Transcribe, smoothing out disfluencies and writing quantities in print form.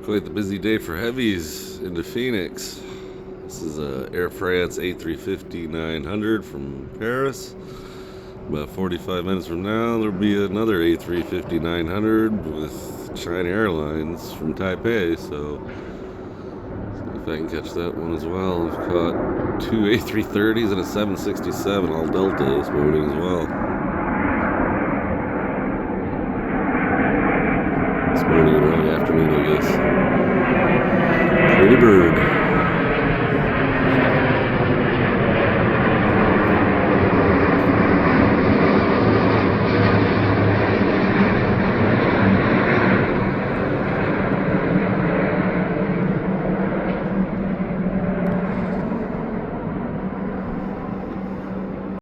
Quite the busy day for heavies into Phoenix. This is a Air France A350-900 from Paris. About 45 minutes from now, there'll be another A350-900 with China Airlines from Taipei. So, see if I can catch that one as well. I've caught two A330s and a 767, all Delta this morning as well. This morning and early afternoon, I guess. Pretty bird.